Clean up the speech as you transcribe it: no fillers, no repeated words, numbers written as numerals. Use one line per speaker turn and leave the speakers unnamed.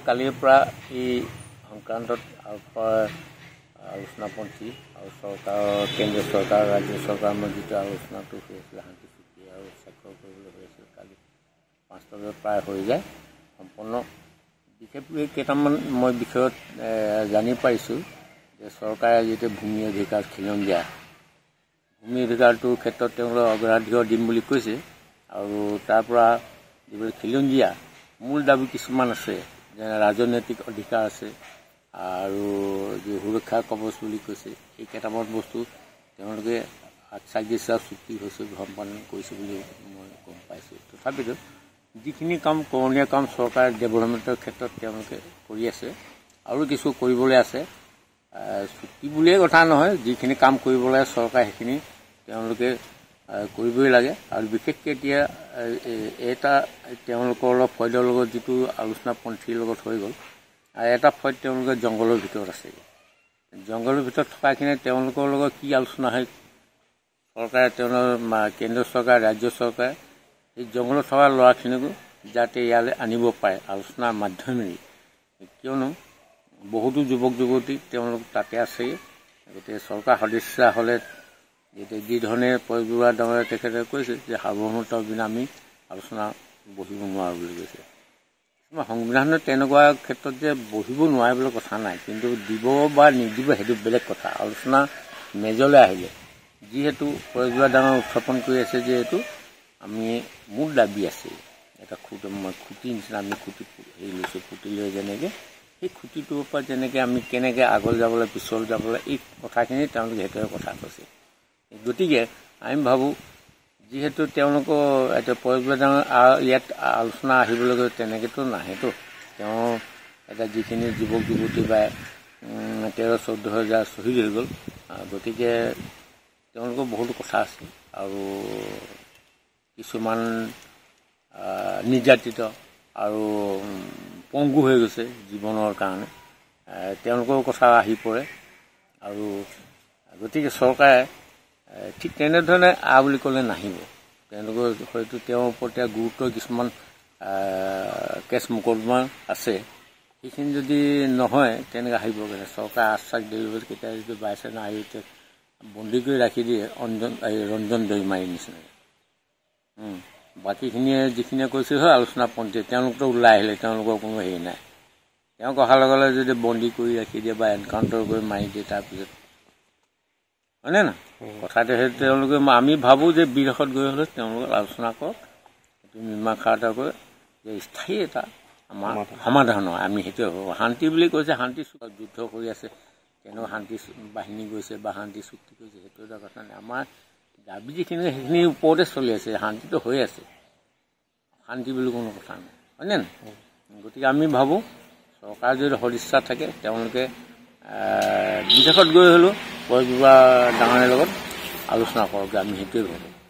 কালিৰ পৰা এই সংক্ৰান্তত আলোচনাপন্থী আৰু চৰকাৰৰ কেন্দ্ৰীয় চৰকাৰ ৰাজ্য চৰকাৰৰ মাজত যিটো আলোচনাটো হৈ আছিল শান্তি চুক্তি আৰু স্বাক্ষৰ কৰিবলৈ হৈ আছিল কালি 5টা বজাত প্ৰায় হৈ যায় সম্পূৰ্ণ। বিশেষকৈ কেইটামান মই বিষয়ত জানি পাৰিছোঁ যে চৰকাৰে যিটো ভূমি অধিকাৰ খিলঞ্জীয়া ভূমি অধিকাৰটোৰ ক্ষেত্ৰত তেওঁলোকে অগ্ৰাধিকাৰ দিম বুলি কৈছে আৰু তাৰ পৰা যিবোৰ খিলঞ্জীয়া মূল দাবী কিছুমান আছে যেনে ৰাজনৈতিক অধিকাৰ আছে আৰু যি সুৰক্ষা কৱচ বুলি কৈছে এই কেইটামান বস্তু তেওঁলোকে আচ্ছাগিছা চুক্তি হৈছে সম্পাদন কৰিছে বুলি মই গম পাইছোঁ। তথাপিতো যিখিনি কাম কৰণীয় কাম চৰকাৰে ডেভেলপমেণ্টৰ ক্ষেত্ৰত তেওঁলোকে কৰি আছে আৰু কিছু কৰিবলৈ আছে। চুক্তি বুলিয়ে কথা নহয়, যিখিনি কাম কৰিব লাগে চৰকাৰে সেইখিনি তেওঁলোকে কৰিবই লাগে। আৰু বিশেষকৈ এতিয়া এটা তেওঁলোকৰ অলপ ফৈদৰ লগত যিটো আলোচনাপন্থীৰ লগত হৈ গ'ল আৰু এটা ফৈদ তেওঁলোকে জংঘলৰ ভিতৰত আছে। জংঘলৰ ভিতৰত থকাখিনি তেওঁলোকৰ লগত কি আলোচনা হয় চৰকাৰে তেওঁলোকৰ কেন্দ্ৰীয় চৰকাৰ ৰাজ্য চৰকাৰে এই জংঘলত থকা ল'ৰাখিনিকো যাতে ইয়ালৈ আনিব পাৰে আলোচনাৰ মাধ্যমেৰে, কিয়নো বহুতো যুৱক যুৱতী তেওঁলোক তাতে আছে। গতিকে চৰকাৰ সদস্য হ'লে এতিয়া যিধৰণে প্ৰয়োগ ডাঙৰে তেখেতে কৈছে যে সাৰ্বভৌমত্বৰ বিনা আমি আলোচনা বহিব নোৱাৰোঁ বুলি কৈছে। সংবিধানত তেনেকুৱা ক্ষেত্ৰত যে বহিব নোৱাৰে বুলি কথা নাই, কিন্তু দিব বা নিদিব সেইটো বেলেগ কথা। আলোচনা মেজলৈ আহিলে যিহেতু প্ৰয়োগ ডাঙৰ উত্থাপন কৰি আছে যে এইটো আমি মোৰ দাবী আছে এটা খুঁটিৰ নিচিনা আমি খুঁটি হেৰি লৈছোঁ, খুঁটি লৈ যেনেকৈ সেই খুঁটিটোৰ পৰা যেনেকৈ আমি কেনেকৈ আগলৈ যাবলৈ পিছলৈ যাবলৈ এই কথাখিনি তেওঁলোকে সেইটোৱে কথা কৈছে। গতিকে আমি ভাবোঁ যিহেতু তেওঁলোকৰ এতিয়া প্ৰয়োগ ডাঙৰ ইয়াত আলোচনা আহিবলৈ গৈ তেনেকৈতো নাহেতো। তেওঁ এটা যিখিনি যুৱক যুৱতী বা 13-14 হাজাৰ শ্বহীদ হৈ গ'ল, গতিকে তেওঁলোকৰ বহুতো কথা আছে আৰু কিছুমান নিৰ্যাতিত আৰু পংগু হৈ গৈছে জীৱনৰ কাৰণে, তেওঁলোকৰ কথা আহি পৰে। আৰু গতিকে চৰকাৰে ঠিক তেনেধৰণে বুলি ক'লে নাহিব। তেওঁলোকৰ হয়তো তেওঁৰ ওপৰতে গুৰুত্ব কিছুমান কেছ মোকদ্দমা আছে, সেইখিনি যদি নহয় তেনেকৈ আহিব কেনে চৰকাৰে আশ্বাস দিব। কেতিয়া যদি বাইচাঞ্চ আহি বন্দী কৰি ৰাখি দিয়ে ৰঞ্জন দৈমাৰীৰ নিচিনাকৈ। বাকীখিনিয়ে যিখিনিয়ে কৈছে হয় আলোচনাপন্থী তেওঁলোকতো ওলাই আহিলে, তেওঁলোকৰ কোনো হেৰি নাই। তেওঁক অহাৰ লগে লগে যদি বন্দী কৰি ৰাখি দিয়ে বা এনকাউণ্টাৰ কৰি মাৰি দিয়ে তাৰপিছত হয়নে না কথাটো সেইটো তেওঁলোকে আমি ভাবোঁ যে বিদেশত গৈ হ'লে তেওঁলোকক আলোচনা কৰক, সেইটো মীমাংসা এটা কৰে যে স্থায়ী এটা আমাৰ সমাধান হয়। আমি সেইটোৱে ভাবোঁ। শান্তি বুলি কৈছে, শান্তি যুদ্ধ কৰি আছে কেনেকুৱা শান্তি বাহিনী গৈছে বা শান্তি চুক্তি কৰিছে সেইটো এটা কথা নাই। আমাৰ দাবী যিখিনি সেইখিনিৰ ওপৰতে চলি আছে, শান্তিটো হৈ আছে, শান্তি বুলি কোনো কথা নাই হয়নে নাই। গতিকে আমি ভাবোঁ চৰকাৰ যদি সদিচ্ছা থাকে তেওঁলোকে বিদেশত গৈ হ'লেও প্ৰয়োগ ডাঙৰৰ লগত আলোচনা কৰক, আমি সেইটোৱে ভাবোঁ।